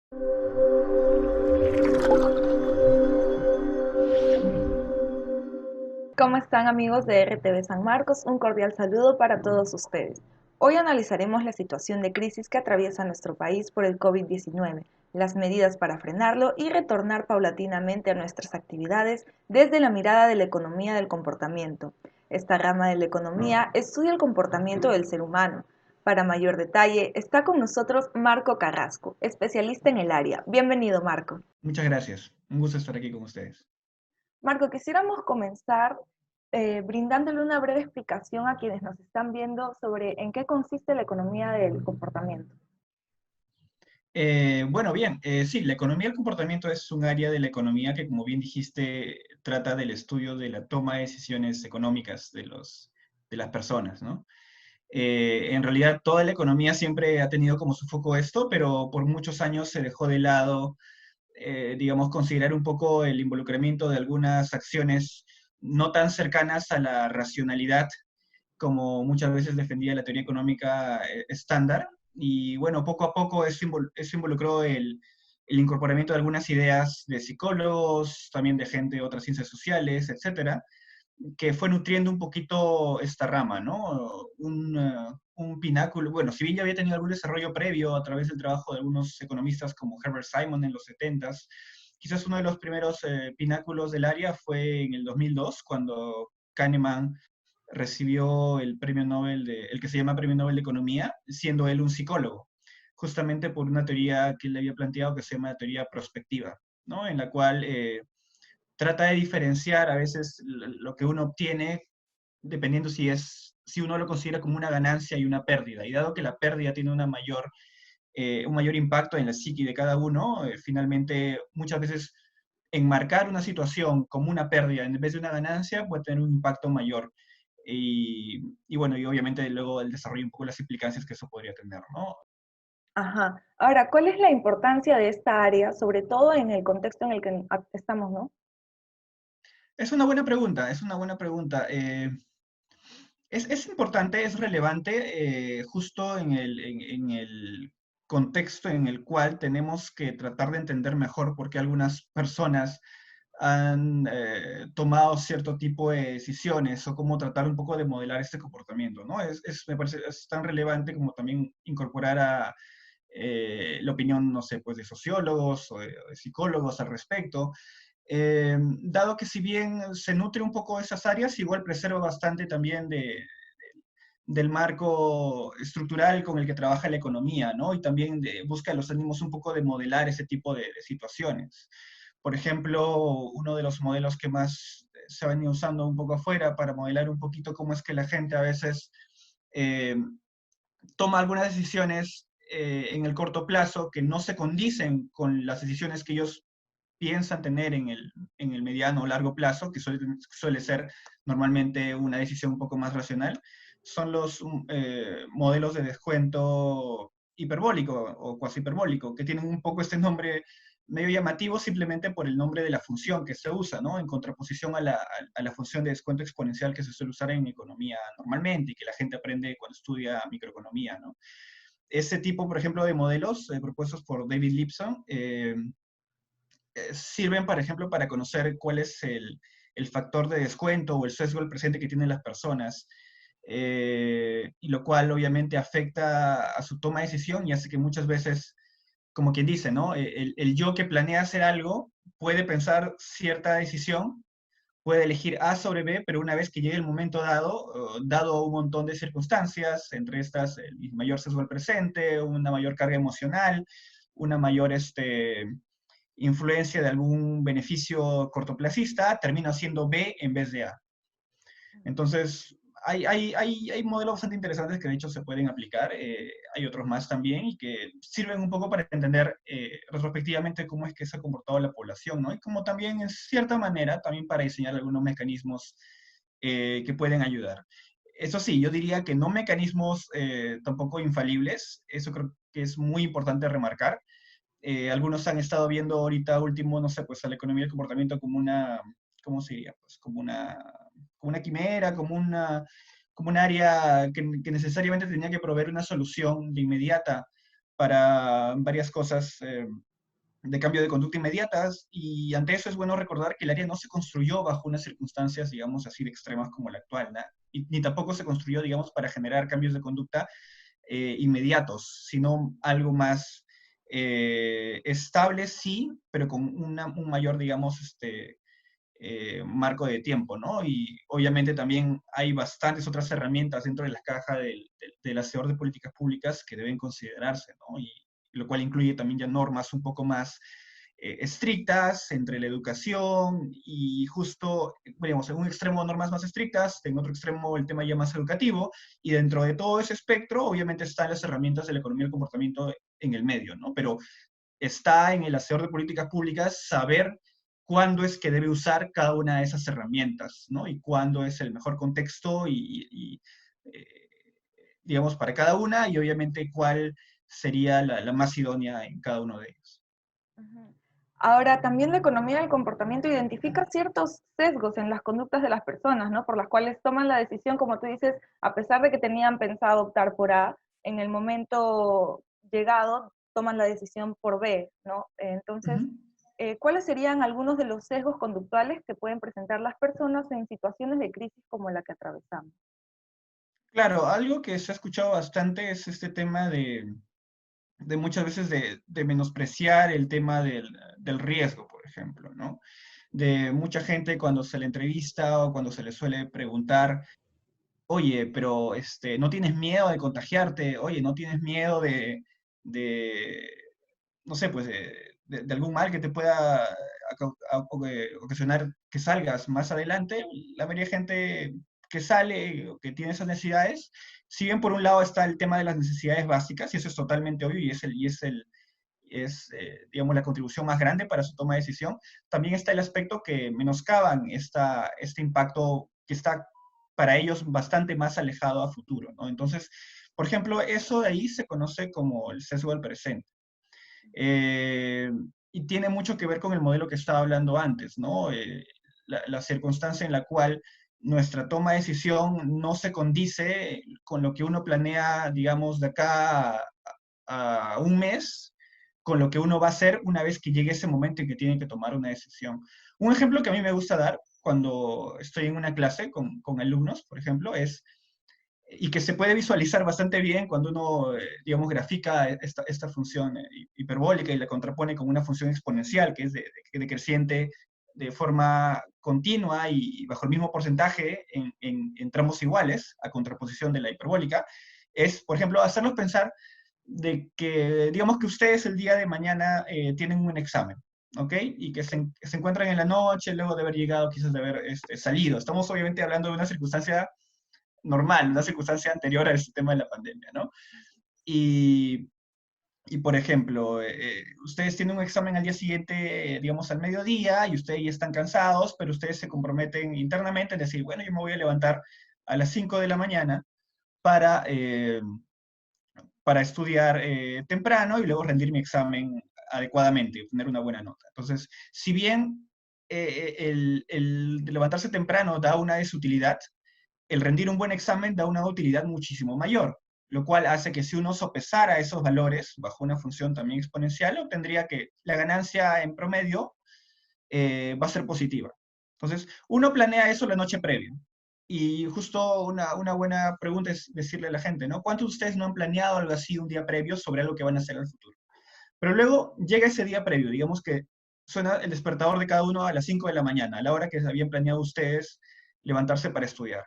¿Cómo están amigos de RTV San Marcos? Un cordial saludo para todos ustedes. Hoy analizaremos la situación de crisis que atraviesa nuestro país por el COVID-19, las medidas para frenarlo y retornar paulatinamente a nuestras actividades desde la mirada de la economía del comportamiento. Esta rama de la economía estudia el comportamiento del ser humano. Para mayor detalle, está con nosotros Marco Carrasco, especialista en el área. Bienvenido, Marco. Muchas gracias. Un gusto estar aquí con ustedes. Marco, quisiéramos comenzar brindándole una breve explicación a quienes nos están viendo sobre en qué consiste la economía del comportamiento. Bueno, bien, sí, la economía del comportamiento es un área de la economía que, como bien dijiste, trata del estudio de la toma de decisiones económicas de las personas, ¿no? En realidad, toda la economía siempre ha tenido como su foco esto, pero por muchos años se dejó de lado, digamos, considerar un poco el involucramiento de algunas acciones no tan cercanas a la racionalidad como muchas veces defendía la teoría económica estándar. Y bueno, poco a poco eso involucró el incorporamiento de algunas ideas de psicólogos, también de gente de otras ciencias sociales, etcétera, que fue nutriendo un poquito esta rama, ¿no? Un pináculo, bueno, si bien ya había tenido algún desarrollo previo a través del trabajo de algunos economistas como Herbert Simon en los 70s, quizás uno de los primeros pináculos del área fue en el 2002, cuando Kahneman recibió el premio Nobel el que se llama Premio Nobel de Economía, siendo él un psicólogo, justamente por una teoría que él había planteado que se llama teoría prospectiva, ¿no? En la cual trata de diferenciar a veces lo que uno obtiene dependiendo si uno lo considera como una ganancia y una pérdida. Y dado que la pérdida tiene un mayor impacto en la psique de cada uno, finalmente muchas veces enmarcar una situación como una pérdida en vez de una ganancia puede tener un impacto mayor. Y bueno, y obviamente luego el desarrollo un poco las implicancias que eso podría tener, ¿no? Ajá. Ahora, ¿cuál es la importancia de esta área, sobre todo en el contexto en el que estamos, ¿no? Es una buena pregunta, es una buena pregunta. Es importante, es relevante, justo en el contexto en el cual tenemos que tratar de entender mejor por qué algunas personas han tomado cierto tipo de decisiones o cómo tratar un poco de modelar este comportamiento, ¿no? Me parece, es tan relevante como también incorporar a la opinión, no sé, pues de sociólogos o de psicólogos al respecto, dado que si bien se nutre un poco de esas áreas, igual preserva bastante también del marco estructural con el que trabaja la economía, ¿no? Y también busca los ánimos un poco de modelar ese tipo de situaciones. Por ejemplo, uno de los modelos que más se ha venido usando un poco afuera para modelar un poquito cómo es que la gente a veces eh, toma algunas decisiones en el corto plazo que no se condicen con las decisiones que ellos piensan tener en el mediano o largo plazo, que suele ser normalmente una decisión un poco más racional, son los modelos de descuento hiperbólico o cuasi hiperbólico, que tienen un poco este nombre medio llamativo simplemente por el nombre de la función que se usa, ¿no? En contraposición a la función de descuento exponencial que se suele usar en economía normalmente y que la gente aprende cuando estudia microeconomía, ¿no? Ese tipo, por ejemplo, de modelos propuestos por David Lipson sirven, por ejemplo, para conocer cuál es el factor de descuento o el sesgo del presente que tienen las personas, y lo cual obviamente afecta a su toma de decisión y hace que muchas veces, como quien dice, ¿no? El yo que planea hacer algo puede pensar cierta decisión, puede elegir A sobre B, pero una vez que llegue el momento dado, dado un montón de circunstancias, entre estas el mayor sesgo al presente, una mayor carga emocional, una mayor influencia de algún beneficio cortoplacista, termina siendo B en vez de A. Entonces, hay modelos bastante interesantes que de hecho se pueden aplicar, hay otros más también y que sirven un poco para entender retrospectivamente cómo es que se ha comportado la población, ¿no? Y como también, en cierta manera, también para diseñar algunos mecanismos que pueden ayudar. Eso sí, yo diría que no mecanismos tampoco infalibles, eso creo que es muy importante remarcar. Algunos han estado viendo ahorita último, no sé, pues a la economía del comportamiento como una, ¿cómo se diría? Pues como una quimera, como un área que necesariamente tenía que proveer una solución de inmediata para varias cosas. de cambio de conducta inmediatas, y ante eso es bueno recordar que el área no se construyó bajo unas circunstancias, digamos así, de extremas como la actual, ¿no? Y, ni tampoco se construyó, digamos, para generar cambios de conducta inmediatos, sino algo más estable, sí, pero con un mayor, digamos, marco de tiempo, ¿no? Y obviamente también hay bastantes otras herramientas dentro de la caja del hacedor de políticas públicas que deben considerarse, ¿no? Y lo cual incluye también ya normas un poco más estrictas entre la educación y justo, digamos, en un extremo normas más estrictas, en otro extremo el tema ya más educativo, y dentro de todo ese espectro obviamente están las herramientas de la economía del comportamiento en el medio, ¿no? Pero está en el hacedor de políticas públicas saber cuándo es que debe usar cada una de esas herramientas, ¿no? Y cuándo es el mejor contexto eh, digamos, para cada una, y obviamente cuál sería la más idónea en cada uno de ellos. Ujú. Ahora, también la economía del comportamiento identifica ciertos sesgos en las conductas de las personas, ¿no? Por las cuales toman la decisión, como tú dices, a pesar de que tenían pensado optar por A, en el momento llegado toman la decisión por B, ¿no? Uh Entonces, -huh. ¿cuáles serían algunos de los sesgos conductuales que pueden presentar las personas en situaciones de crisis como la que atravesamos? Claro, algo que se ha escuchado bastante es este tema de muchas veces de menospreciar el tema del riesgo, por ejemplo, ¿no? De mucha gente cuando se le entrevista o cuando se le suele preguntar, oye, pero ¿no tienes miedo de contagiarte? Oye, ¿no tienes miedo de no sé, pues de algún mal que te pueda ocasionar que salgas más adelante? La mayoría de gente que sale o que tiene esas necesidades, si bien por un lado está el tema de las necesidades básicas, y eso es totalmente obvio, digamos, la contribución más grande para su toma de decisión, también está el aspecto que menoscaban este impacto que está para ellos bastante más alejado a futuro, ¿no? Entonces, por ejemplo, eso de ahí se conoce como el sesgo del presente. Eh, y tiene mucho que ver con el modelo que estaba hablando antes, ¿no? La circunstancia en la cual nuestra toma de decisión no se condice con lo que uno planea, digamos, de acá a un mes, con lo que uno va a hacer una vez que llegue ese momento en que tiene que tomar una decisión. Un ejemplo que a mí me gusta dar cuando estoy en una clase con alumnos, por ejemplo, es y que se puede visualizar bastante bien cuando uno, digamos, grafica esta función hiperbólica y la contrapone con una función exponencial, que es de creciente de forma continua y bajo el mismo porcentaje en tramos iguales, a contraposición de la hiperbólica, es, por ejemplo, hacerlos pensar de que, digamos que ustedes el día de mañana tienen un examen, ¿ok? Y que se encuentran en la noche, luego de haber llegado, quizás de haber salido. Estamos obviamente hablando de una circunstancia normal, una circunstancia anterior al tema de la pandemia, ¿no? Y, y por ejemplo, ustedes tienen un examen al día siguiente, digamos al mediodía, y ustedes ya están cansados, pero ustedes se comprometen internamente en decir, bueno, yo me voy a levantar a las 5 de la mañana para, eh, para estudiar temprano y luego rendir mi examen adecuadamente, obtener una buena nota. Entonces, si bien el levantarse temprano da una desutilidad, el rendir un buen examen da una utilidad muchísimo mayor, lo cual hace que si uno sopesara esos valores bajo una función también exponencial, obtendría que la ganancia en promedio va a ser positiva. Entonces, uno planea eso la noche previa. Y justo una buena pregunta es decirle a la gente, ¿no? ¿Cuántos de ustedes no han planeado algo así un día previo sobre algo que van a hacer en el futuro? Pero luego llega ese día previo, digamos que suena el despertador de cada uno a las 5 de la mañana, a la hora que habían planeado ustedes levantarse para estudiar.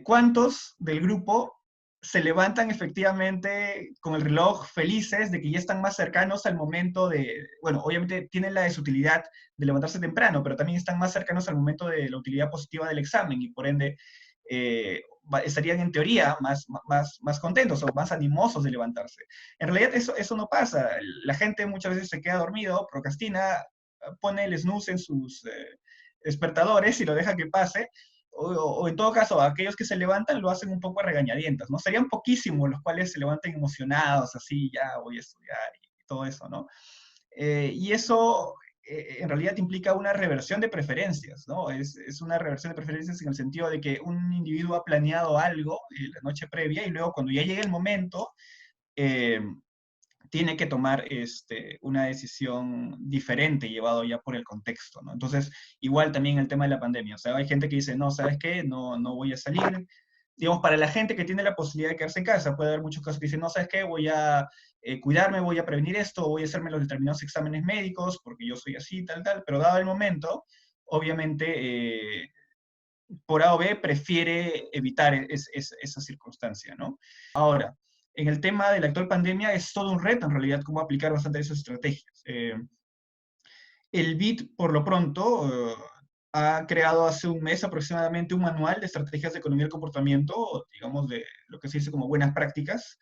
¿Cuántos del grupo se levantan efectivamente con el reloj felices de que ya están más cercanos al momento de, bueno, obviamente tienen la desutilidad de levantarse temprano, pero también están más cercanos al momento de la utilidad positiva del examen y por ende estarían en teoría más contentos o más animosos de levantarse? En realidad eso no pasa. La gente muchas veces se queda dormido, procrastina, pone el snooze en sus despertadores y lo deja que pase, o en todo caso, aquellos que se levantan lo hacen un poco a regañadientas, ¿no? Serían poquísimos los cuales se levantan emocionados, así, ya voy a estudiar y todo eso, ¿no? Y eso en realidad implica una reversión de preferencias, ¿no? Es una reversión de preferencias en el sentido de que un individuo ha planeado algo la noche previa y luego cuando ya llega el momento, eh, tiene que tomar una decisión diferente llevado ya por el contexto, ¿no? Entonces, igual también el tema de la pandemia, o sea, hay gente que dice, no, ¿sabes qué? No, no voy a salir. Digamos, para la gente que tiene la posibilidad de quedarse en casa, puede haber muchos casos que dicen, no, ¿sabes qué? Voy a cuidarme, voy a prevenir esto, voy a hacerme los determinados exámenes médicos, porque yo soy así, tal, tal, pero dado el momento, obviamente, por A o B prefiere evitar esa circunstancia, ¿no? Ahora, en el tema de la actual pandemia es todo un reto, en realidad, cómo aplicar bastante esas estrategias. El BID, por lo pronto, ha creado hace un mes aproximadamente un manual de estrategias de economía del comportamiento, digamos, de lo que se dice como buenas prácticas,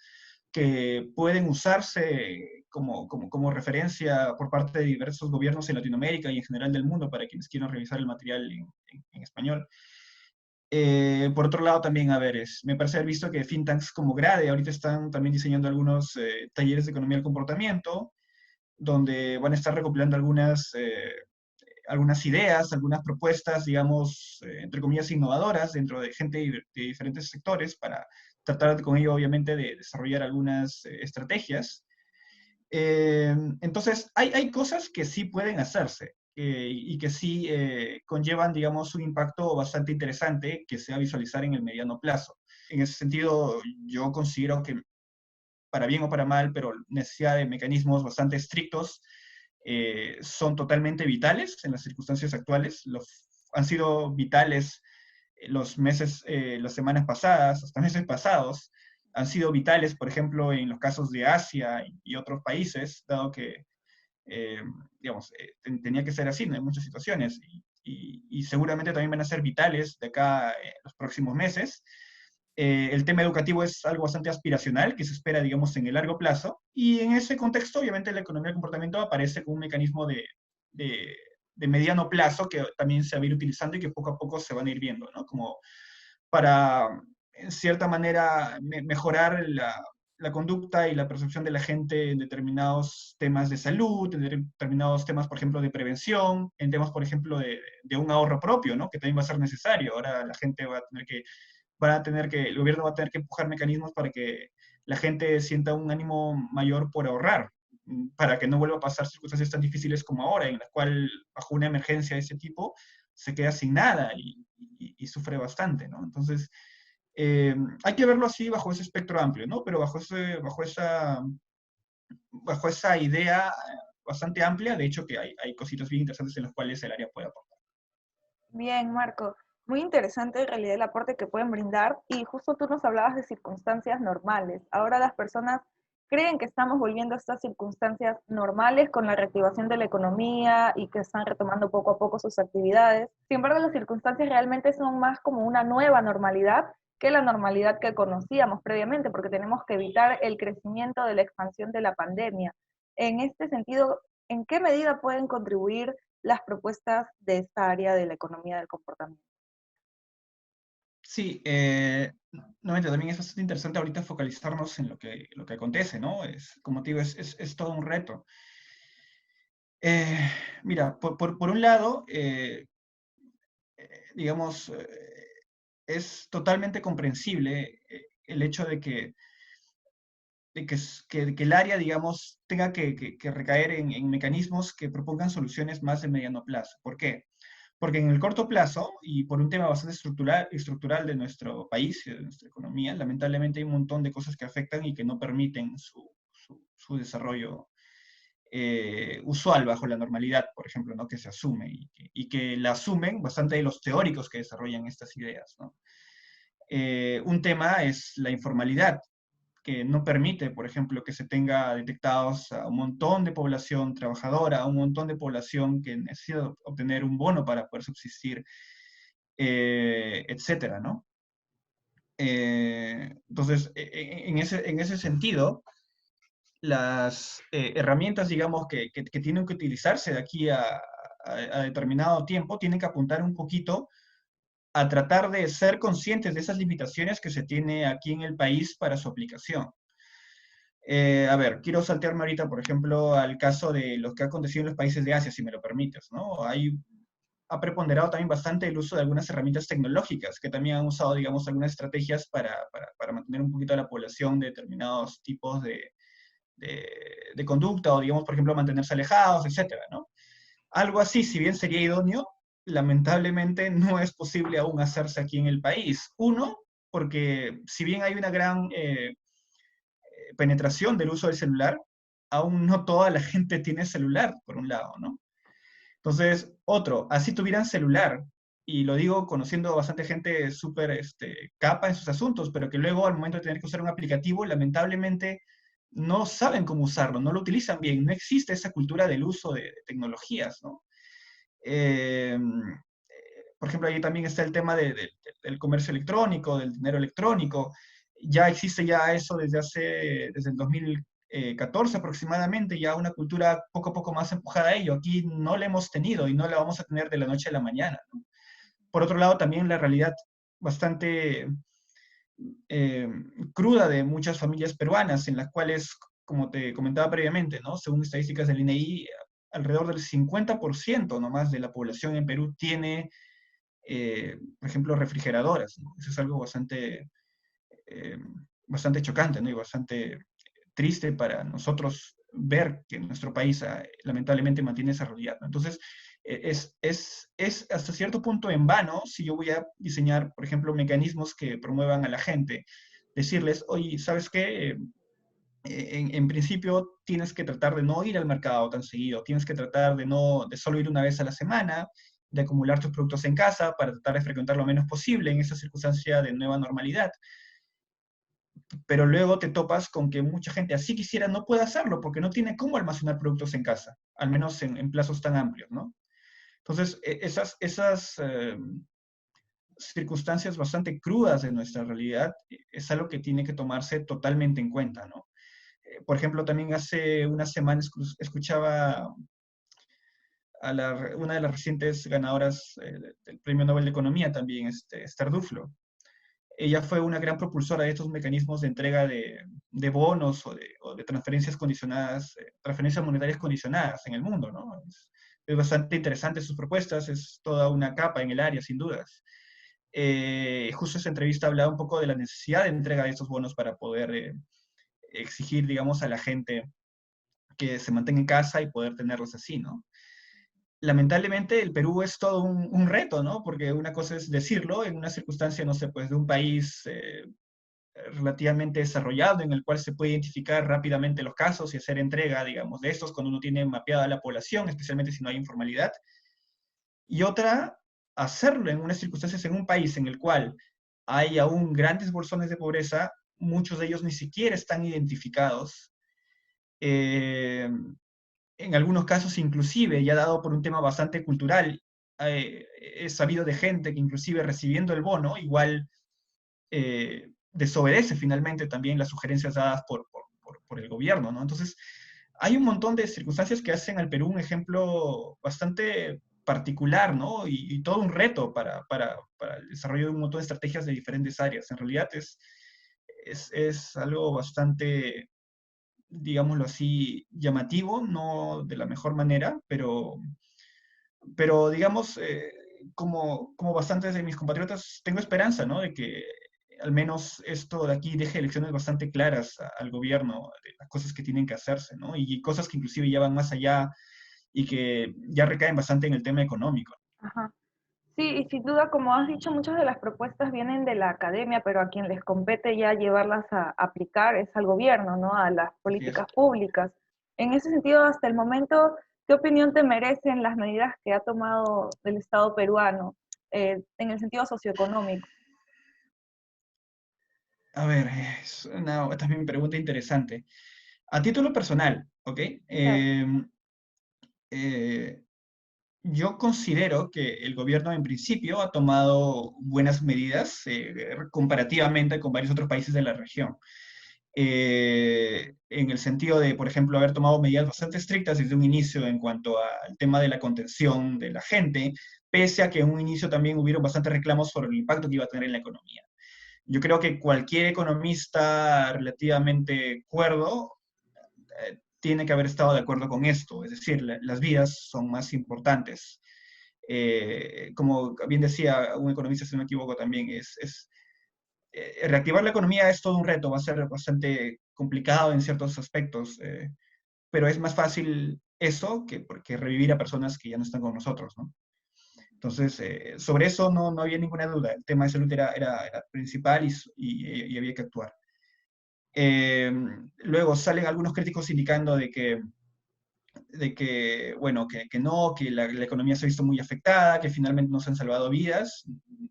que pueden usarse como referencia por parte de diversos gobiernos en Latinoamérica y en general del mundo para quienes quieran revisar el material en español. Por otro lado, también, a ver, me parece haber visto que think tanks como Grade ahorita están también diseñando algunos talleres de economía del comportamiento, donde van a estar recopilando algunas ideas, algunas propuestas, digamos, entre comillas, innovadoras dentro de gente de diferentes sectores para tratar con ello, obviamente, de desarrollar algunas estrategias. Entonces, hay cosas que sí pueden hacerse y que sí conllevan, digamos, un impacto bastante interesante que se va a visualizar en el mediano plazo. En ese sentido, yo considero que, para bien o para mal, pero necesidad de mecanismos bastante estrictos son totalmente vitales en las circunstancias actuales. Han sido vitales los meses, las semanas pasadas, hasta meses pasados, han sido vitales, por ejemplo, en los casos de Asia y otros países, dado que, eh, digamos, tenía que ser así, ¿no? En muchas situaciones, y seguramente también van a ser vitales de acá los próximos meses. El tema educativo es algo bastante aspiracional, que se espera, digamos, en el largo plazo, y en ese contexto, obviamente, la economía del comportamiento aparece como un mecanismo de, de mediano plazo que también se va a ir utilizando y que poco a poco se van a ir viendo, ¿no? Como para, en cierta manera, mejorar la conducta y la percepción de la gente en determinados temas de salud, en determinados temas, por ejemplo, de prevención, en temas, por ejemplo, de un ahorro propio, ¿no? Que también va a ser necesario. Ahora la gente el gobierno va a tener que empujar mecanismos para que la gente sienta un ánimo mayor por ahorrar, para que no vuelva a pasar circunstancias tan difíciles como ahora, en las cuales bajo una emergencia de ese tipo se queda sin nada y sufre bastante, ¿no? Entonces, hay que verlo así bajo ese espectro amplio, ¿no? Pero bajo esa idea bastante amplia, de hecho que hay cositas bien interesantes en las cuales el área puede aportar. Bien, Marco. Muy interesante en realidad el aporte que pueden brindar y justo tú nos hablabas de circunstancias normales. Ahora las personas creen que estamos volviendo a estas circunstancias normales con la reactivación de la economía y que están retomando poco a poco sus actividades. Sin embargo, las circunstancias realmente son más como una nueva normalidad que la normalidad que conocíamos previamente, porque tenemos que evitar el crecimiento de la expansión de la pandemia. En este sentido, ¿en qué medida pueden contribuir las propuestas de esta área de la economía del comportamiento? Sí, nuevamente también es bastante interesante ahorita focalizarnos en lo que acontece, ¿no? Como te digo, es todo un reto. Eh, Mira, por un lado, digamos, es totalmente comprensible el hecho de que el área, digamos, tenga que recaer en mecanismos que propongan soluciones más de mediano plazo. ¿Por qué? Porque en el corto plazo, y por un tema bastante estructural de nuestro país y de nuestra economía, lamentablemente hay un montón de cosas que afectan y que no permiten su desarrollo usual bajo la normalidad, por ejemplo, ¿no? Que se asume y que la asumen bastante de los teóricos que desarrollan estas ideas, ¿no? Un tema es la informalidad, que no permite, por ejemplo, que se tenga detectados a un montón de población trabajadora, a un montón de población que necesita obtener un bono para poder subsistir, etcétera, ¿no? Entonces, en ese sentido, las herramientas, digamos, que tienen que utilizarse de aquí a determinado tiempo, tienen que apuntar un poquito a tratar de ser conscientes de esas limitaciones que se tiene aquí en el país para su aplicación. A ver, quiero saltearme ahorita, por ejemplo, al caso de lo que ha acontecido en los países de Asia, si me lo permites, ¿no? Ha preponderado también bastante el uso de algunas herramientas tecnológicas, que también han usado, digamos, algunas estrategias para mantener un poquito a la población de determinados tipos de conducta o, digamos, por ejemplo, mantenerse alejados, etcétera, ¿no? Algo así, si bien sería idóneo, lamentablemente no es posible aún hacerse aquí en el país. Uno, porque si bien hay una gran penetración del uso del celular, aún no toda la gente tiene celular, por un lado, ¿no? Entonces, otro, así tuvieran celular, y lo digo conociendo bastante gente súper capa en sus asuntos, pero que luego al momento de tener que usar un aplicativo, lamentablemente no saben cómo usarlo, no lo utilizan bien, no existe esa cultura del uso de tecnologías, ¿no? Eh, por ejemplo, ahí también está el tema del comercio electrónico, del dinero electrónico. Ya existe ya eso desde el 2014 aproximadamente, ya una cultura poco a poco más empujada a ello. Aquí no la hemos tenido y no la vamos a tener de la noche a la mañana, ¿no? Por otro lado, también la realidad bastante eh, cruda de muchas familias peruanas, en las cuales, como te comentaba previamente, ¿no? Según estadísticas del INEI, alrededor del 50% nomás de la población en Perú tiene, por ejemplo, refrigeradoras, ¿no? Eso es algo eh, bastante chocante, ¿no? Y bastante triste para nosotros ver que nuestro país lamentablemente mantiene esa realidad, ¿no? Entonces, es hasta cierto punto en vano si yo voy a diseñar, por ejemplo, mecanismos que promuevan a la gente, decirles, oye, ¿sabes qué? En principio tienes que tratar de no ir al mercado tan seguido, tienes que tratar de solo ir una vez a la semana, de acumular tus productos en casa para tratar de frecuentar lo menos posible en esa circunstancia de nueva normalidad. Pero luego te topas con que mucha gente así quisiera no puede hacerlo porque no tiene cómo almacenar productos en casa, al menos en plazos tan amplios, ¿no? Entonces, esas circunstancias bastante crudas de nuestra realidad es algo que tiene que tomarse totalmente en cuenta, ¿no? Por ejemplo, también hace unas semanas escuchaba a una de las recientes ganadoras del Premio Nobel de Economía también, Esther Duflo. Ella fue una gran propulsora de estos mecanismos de entrega de bonos o de transferencias condicionadas, transferencias monetarias condicionadas en el mundo, ¿no? Es bastante interesante sus propuestas, es toda una capa en el área, sin dudas. Justo esa entrevista hablaba un poco de la necesidad de entrega de estos bonos para poder exigir, digamos, a la gente que se mantenga en casa y poder tenerlos así, ¿no? Lamentablemente el Perú es todo un reto, ¿no? Porque una cosa es decirlo en una circunstancia, no sé, pues de un país relativamente desarrollado en el cual se puede identificar rápidamente los casos y hacer entrega, digamos, de estos cuando uno tiene mapeada la población, especialmente si no hay informalidad. Y otra, hacerlo en unas circunstancias en un país en el cual hay aún grandes bolsones de pobreza, muchos de ellos ni siquiera están identificados. Eh, en algunos casos inclusive, ya dado por un tema bastante cultural, he sabido de gente que inclusive recibiendo el bono, igual desobedece finalmente también las sugerencias dadas por el gobierno, ¿no? Entonces, hay un montón de circunstancias que hacen al Perú un ejemplo bastante particular, ¿no? Y todo un reto para el desarrollo de un montón de estrategias de diferentes áreas. En realidad es algo bastante, digámoslo así, llamativo, no de la mejor manera, pero digamos, como bastantes de mis compatriotas, tengo esperanza, ¿no? De que al menos esto de aquí deje elecciones bastante claras al gobierno de las cosas que tienen que hacerse, ¿no? Y cosas que inclusive ya van más allá y que ya recaen bastante en el tema económico. Ajá. Sí, y sin duda, como has dicho, muchas de las propuestas vienen de la academia, pero a quien les compete ya llevarlas a aplicar es al gobierno, ¿no? A las Así políticas es. públicas. En ese sentido, hasta el momento, ¿qué opinión te merecen las medidas que ha tomado el Estado peruano en el sentido socioeconómico? A ver, es una también pregunta interesante. A título personal, ¿ok? Claro. Eh, yo considero que el gobierno en principio ha tomado buenas medidas comparativamente con varios otros países de la región. En el sentido de, por ejemplo, haber tomado medidas bastante estrictas desde un inicio en cuanto al tema de la contención de la gente, pese a que en un inicio también hubieron bastantes reclamos sobre el impacto que iba a tener en la economía. Yo creo que cualquier economista relativamente cuerdo tiene que haber estado de acuerdo con esto, es decir, las vidas son más importantes. Como bien decía un economista, si no me equivoco también, reactivar la economía es todo un reto, va a ser bastante complicado en ciertos aspectos, pero es más fácil eso que revivir a personas que ya no están con nosotros, ¿no? Entonces, sobre eso no había ninguna duda. El tema de salud era principal y había que actuar. Eh, Luego salen algunos críticos indicando de que bueno, que no, que la economía se ha visto muy afectada, que finalmente no se han salvado vidas.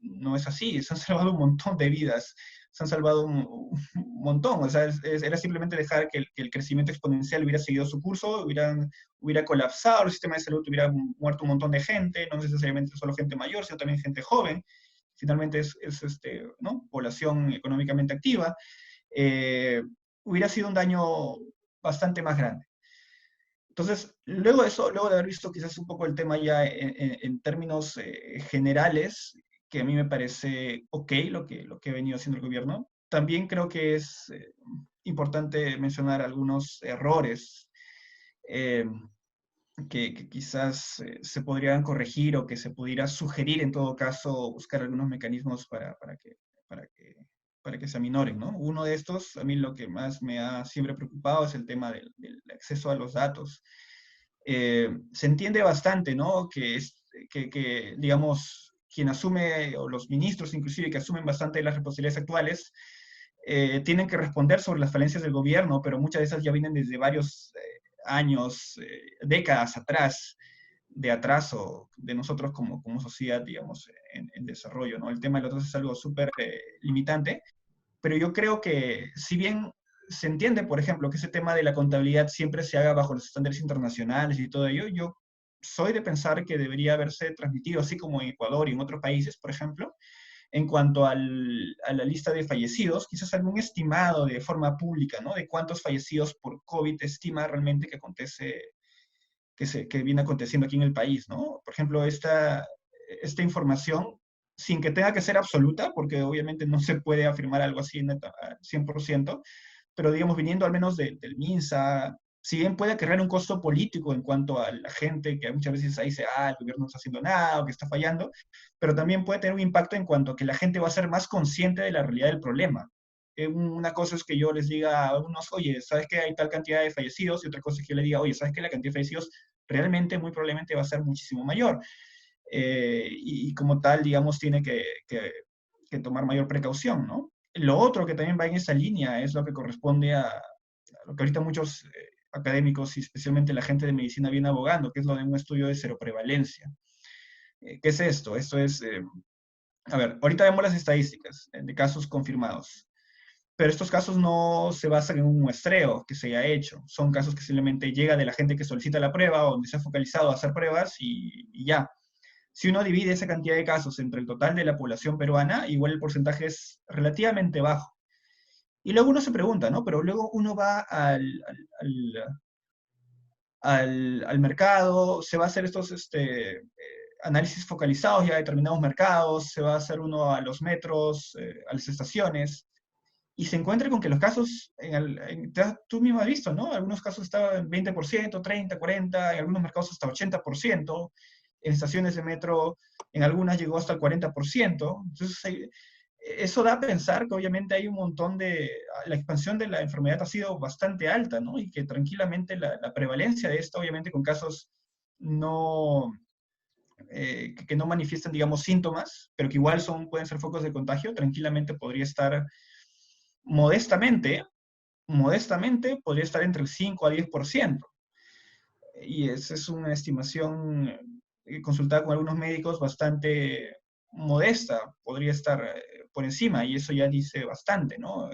No es así, se han salvado un montón de vidas, se han salvado un montón. O sea, era simplemente dejar que el crecimiento exponencial hubiera seguido su curso, hubiera colapsado el sistema de salud, hubiera muerto un montón de gente, no necesariamente solo gente mayor, sino también gente joven. Finalmente ¿no? Población económicamente activa. eh, Hubiera sido un daño bastante más grande. Entonces, luego de eso, luego de haber visto quizás un poco el tema ya en términos generales, que a mí me parece ok lo que ha venido haciendo el gobierno, también creo que es importante mencionar algunos errores eh, que quizás se podrían corregir o que se pudiera sugerir en todo caso, buscar algunos mecanismos para que, para que se aminoren, ¿no? Uno de estos, a mí lo que más me ha siempre preocupado es el tema del acceso a los datos. Se entiende bastante, ¿no? Digamos, quien asume, o los ministros inclusive, que asumen bastante las responsabilidades actuales, tienen que responder sobre las falencias del gobierno, pero muchas de esas ya vienen desde varios años, décadas atrás, de atraso de nosotros como sociedad, digamos, en desarrollo, ¿no? El tema de los datos es algo súper limitante, pero yo creo que si bien se entiende, por ejemplo, que ese tema de la contabilidad siempre se haga bajo los estándares internacionales y todo ello, yo soy de pensar que debería haberse transmitido, así como en Ecuador y en otros países, por ejemplo, en cuanto a la lista de fallecidos, quizás algún estimado de forma pública, ¿no? De cuántos fallecidos por COVID estima realmente que acontece, que viene aconteciendo aquí en el país, ¿no? Por ejemplo, esta información, sin que tenga que ser absoluta, porque obviamente no se puede afirmar algo así al 100%, pero digamos, viniendo al menos del MINSA, si bien puede crear un costo político en cuanto a la gente que muchas veces ahí dice, el gobierno no está haciendo nada o que está fallando, pero también puede tener un impacto en cuanto a que la gente va a ser más consciente de la realidad del problema. Una cosa es que yo les diga a unos, oye, ¿sabes que hay tal cantidad de fallecidos? Y otra cosa es que yo les diga, oye, ¿sabes que la cantidad de fallecidos realmente, muy probablemente va a ser muchísimo mayor? Y como tal, digamos, tiene que tomar mayor precaución, ¿no? Lo otro que también va en esa línea es lo que corresponde a lo que ahorita muchos académicos y especialmente la gente de medicina viene abogando, que es lo de un estudio de seroprevalencia. ¿Qué es esto? Esto es, a ver, ahorita vemos las estadísticas de casos confirmados, pero estos casos no se basan en un muestreo que se haya hecho, son casos que simplemente llega de la gente que solicita la prueba o donde se ha focalizado a hacer pruebas y ya. Si uno divide esa cantidad de casos entre el total de la población peruana, igual el porcentaje es relativamente bajo. Y luego uno se pregunta, ¿no? Pero luego uno va al mercado, se va a hacer estos análisis focalizados ya a determinados mercados, se va a hacer uno a los metros, a las estaciones, y se encuentra con que los casos, tú mismo has visto, ¿no? Algunos casos estaban en 20%, 30, 40, en algunos mercados hasta 80%, en estaciones de metro, en algunas llegó hasta el 40%. Entonces, eso da a pensar que obviamente hay un montón la expansión de la enfermedad ha sido bastante alta, ¿no? Y que tranquilamente la prevalencia de esto, obviamente con casos no, que no manifiestan, digamos, síntomas, pero que igual pueden ser focos de contagio, tranquilamente podría estar modestamente, modestamente podría estar entre el 5 a 10%. Y esa es una estimación consultada con algunos médicos bastante modesta, podría estar por encima, y eso ya dice bastante, ¿no?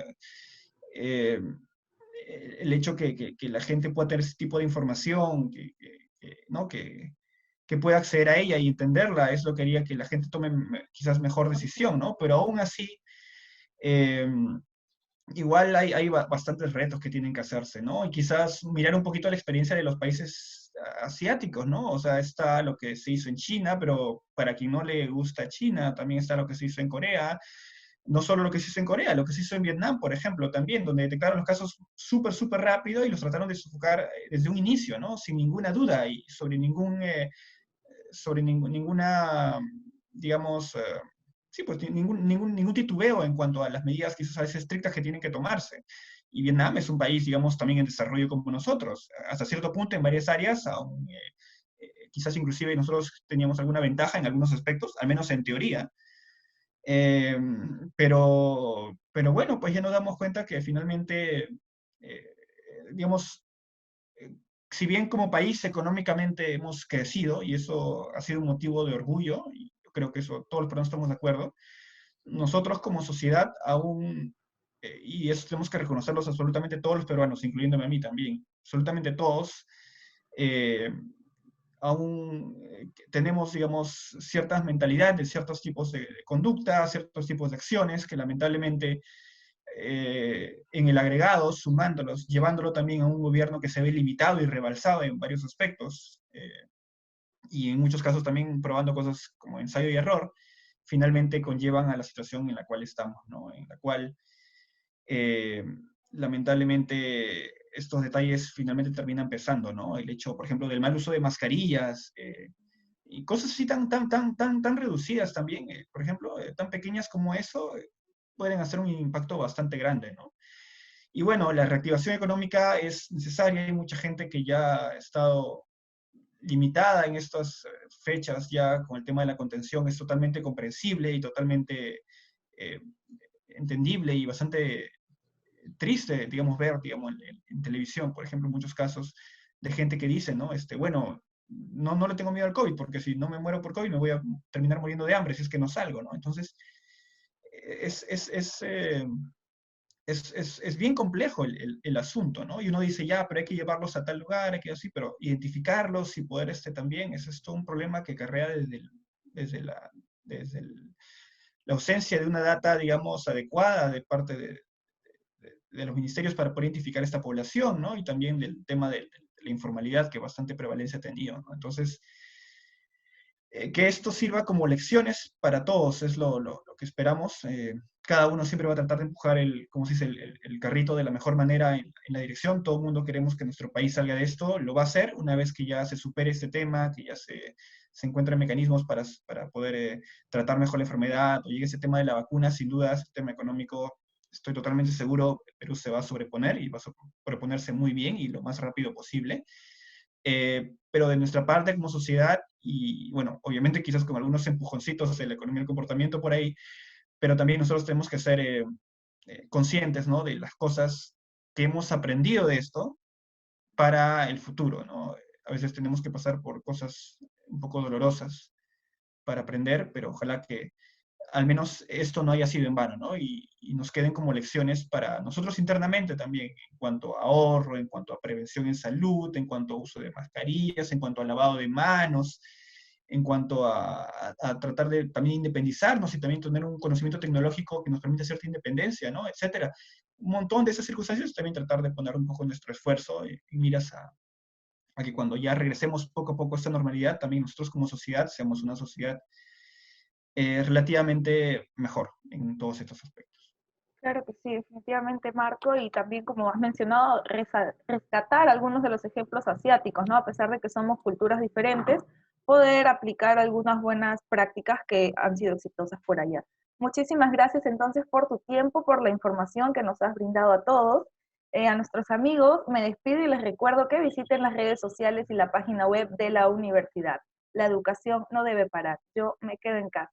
Eh, el hecho que la gente pueda tener ese tipo de información, ¿no? Que pueda acceder a ella y entenderla, es lo que haría que la gente tome quizás mejor decisión, ¿no? Pero aún así, eh, igual hay bastantes retos que tienen que hacerse, ¿no? Y quizás mirar un poquito la experiencia de los países asiáticos, ¿no? O sea, está lo que se hizo en China, pero para quien no le gusta China, también está lo que se hizo en Corea. No solo lo que se hizo en Corea, lo que se hizo en Vietnam, por ejemplo, también, donde detectaron los casos súper, súper rápido y los trataron de sofocar desde un inicio, ¿no? Sin ninguna duda y sobre ninguna, digamos, sí, pues ningún titubeo en cuanto a las medidas quizás a veces estrictas que tienen que tomarse. Y Vietnam es un país, digamos, también en desarrollo como nosotros. Hasta cierto punto, en varias áreas, aún, quizás inclusive nosotros teníamos alguna ventaja en algunos aspectos, al menos en teoría. Eh, pero bueno, pues ya nos damos cuenta que finalmente, digamos, eh, si bien como país económicamente hemos crecido, y eso ha sido un motivo de orgullo, y yo creo que eso todos los peruanos estamos de acuerdo, nosotros como sociedad aún, y eso tenemos que reconocerlos absolutamente todos los peruanos, incluyéndome a mí también, absolutamente todos, eh, aún tenemos, digamos, ciertas mentalidades, ciertos tipos de conducta, ciertos tipos de acciones que lamentablemente en el agregado, sumándolos, llevándolo también a un gobierno que se ve limitado y rebalsado en varios aspectos, y en muchos casos también probando cosas como ensayo y error, finalmente conllevan a la situación en la cual estamos, ¿no? En la cual eh, lamentablemente estos detalles finalmente terminan pesando, ¿no? El hecho, por ejemplo, del mal uso de mascarillas, y cosas así tan reducidas también, por ejemplo, tan pequeñas como eso, pueden hacer un impacto bastante grande, ¿no? Y bueno, la reactivación económica es necesaria, hay mucha gente que ya ha estado limitada en estas fechas ya con el tema de la contención, es totalmente comprensible y totalmente eh, entendible y bastante triste, digamos, ver, digamos, en televisión, por ejemplo, en muchos casos de gente que dice, ¿no? Bueno, no le tengo miedo al COVID, porque si no me muero por COVID me voy a terminar muriendo de hambre si es que no salgo, ¿no? Entonces, es, es, es, eh, es bien complejo el asunto, ¿no? Y uno dice, ya, pero hay que llevarlos a tal lugar, hay que así, pero identificarlos y poder también, ese es todo un problema que acarrea desde la, desde la ausencia de una data, digamos, adecuada de parte de los ministerios para poder identificar esta población, ¿no? Y también del tema de la informalidad que bastante prevalencia ha tenido, ¿no? Entonces, que esto sirva como lecciones para todos, es lo que esperamos. Cada uno siempre va a tratar de empujar como se dice, el carrito de la mejor manera en la dirección. Todo el mundo queremos que nuestro país salga de esto. Lo va a hacer una vez que ya se supere este tema, que ya se encuentren mecanismos para poder tratar mejor la enfermedad, o llegue ese tema de la vacuna, sin duda, ese tema económico, estoy totalmente seguro, Perú se va a sobreponer y va a sobreponerse muy bien y lo más rápido posible. Pero de nuestra parte como sociedad, y bueno, obviamente quizás con algunos empujoncitos de la economía del comportamiento por ahí, pero también nosotros tenemos que ser conscientes, ¿no? De las cosas que hemos aprendido de esto para el futuro, ¿no? A veces tenemos que pasar por cosas un poco dolorosas para aprender, pero ojalá que al menos esto no haya sido en vano, ¿no? Y nos queden como lecciones para nosotros internamente también, en cuanto a ahorro, en cuanto a prevención en salud, en cuanto a uso de mascarillas, en cuanto a lavado de manos, en cuanto a tratar de también independizarnos y también tener un conocimiento tecnológico que nos permita cierta independencia, ¿no? Etcétera. Un montón de esas circunstancias también tratar de poner un poco nuestro esfuerzo y miras a que cuando ya regresemos poco a poco a esta normalidad, también nosotros como sociedad seamos una sociedad relativamente mejor en todos estos aspectos. Claro que sí, definitivamente, Marco, y también, como has mencionado, rescatar algunos de los ejemplos asiáticos, ¿no? A pesar de que somos culturas diferentes, poder aplicar algunas buenas prácticas que han sido exitosas por allá. Muchísimas gracias entonces por tu tiempo, por la información que nos has brindado a todos. A nuestros amigos me despido y les recuerdo que visiten las redes sociales y la página web de la universidad. La educación no debe parar. Yo me quedo en casa.